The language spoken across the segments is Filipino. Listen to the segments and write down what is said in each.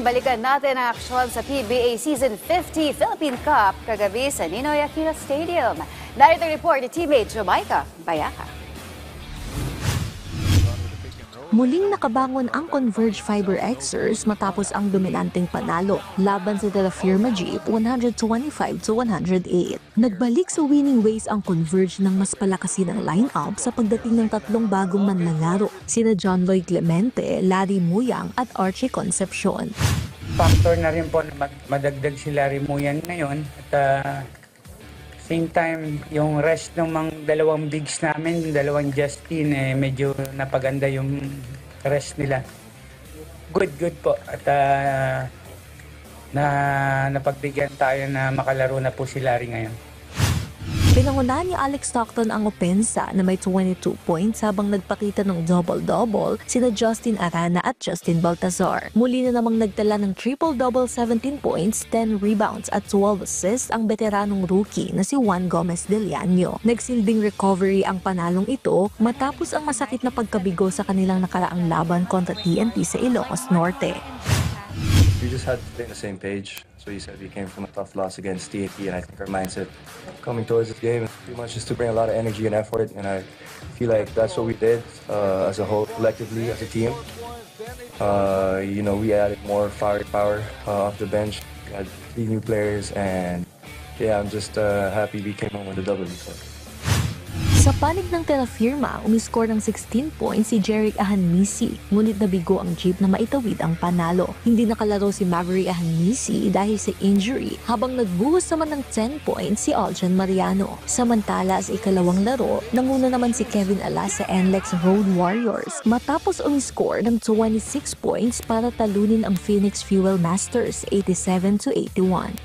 Balikan natin ang aksyon sa PBA Season 50 Philippine Cup kagabi sa Ninoy Aquino Stadium. Narito report ni teammate Jamaica Bayaka. Muling nakabangon ang Converge Fiber Xers matapos ang dominanteng panalo laban sa De La Firma Jeep 125-108. Nagbalik sa winning ways ang Converge ng mas palakasin ang line-up sa pagdating ng tatlong bagong manlalaro, sina John Lloyd Clemente, Larry Muyang at Archie Concepcion. Factor na rin po na madagdag si Larry Muyang ngayon at same time, yung rest ng mga dalawang bigs namin, dalawang Justin, medyo napaganda yung rest nila. Good po. At napagbigyan tayo na makalaro na po si Larry ngayon. Pinangunahan ni Alex Stockton ang opensa na may 22 points habang nagpakita ng double-double sina Justin Arana at Justin Baltazar. Muli na namang nagtala ng triple-double 17 points, 10 rebounds at 12 assists ang veteranong rookie na si Juan Gomez Del Llano. Nagsilbing recovery ang panalong ito matapos ang masakit na pagkabigo sa kanilang nakaraang laban kontra TNT sa Ilocos Norte. We just had to stay on the same page. So you said we came from a tough loss against TNT, and I think our mindset coming towards this game is pretty much just to bring a lot of energy and effort, and I feel like that's what we did as a whole, collectively as a team. We added more firepower off the bench. We had 3 new players, and yeah, I'm just happy we came home with a W. Sa panig ng De La Firma, umiscore ng 16 points si Jeric Ahanmisi, ngunit nabigo ang Jeep na maitawid ang panalo. Hindi nakalaro si Maverick Ahanmisi dahil sa injury, habang nagbuhos naman ng 10 points si Aljan Mariano. Samantala sa ikalawang laro, nanguna naman si Kevin Alas sa NLEX Road Warriors matapos umiscore ng 26 points para talunin ang Phoenix Fuel Masters 87-81.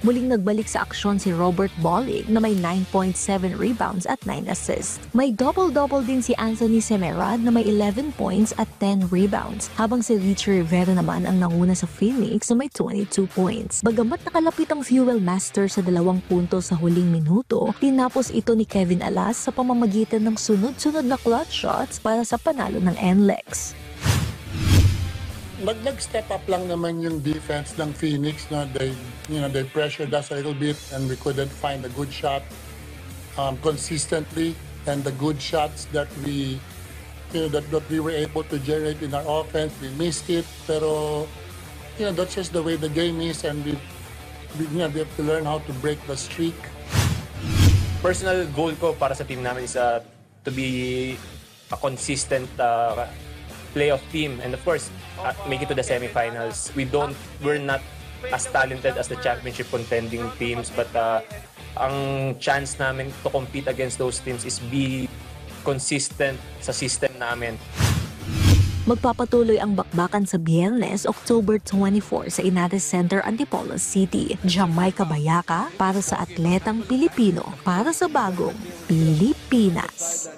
Muling nagbalik sa aksyon si Robert Bollig na may 9.7 rebounds at 9 assists. May double-double din si Anthony Semerad na may 11 points at 10 rebounds, habang si Richie Rivera naman ang nanguna sa Phoenix na may 22 points. Bagamat nakalapit ang Fuel Master sa 2 puntos sa huling minuto, tinapos ito ni Kevin Alas sa pamamagitan ng sunod-sunod na clutch shots para sa panalo ng NLEX. Nag-step up lang naman yung defense ng Phoenix. No? They pressured us a little bit and we couldn't find a good shot consistently. And the good shots that we were able to generate in our offense, we missed it. Pero that's just the way the game is, and we have to learn how to break the streak. Personal goal ko para sa team namin is to be a consistent playoff team, and of course make it to the semifinals. We're not as talented as the championship contending teams, but ang chance namin to compete against those teams is be consistent sa system namin. Magpapatuloy ang bakbakan sa Biyernes, October 24 sa Inates Center, Antipolo City. Jamaica Bayaka para sa Atletang Pilipino, para sa bagong Pilipinas.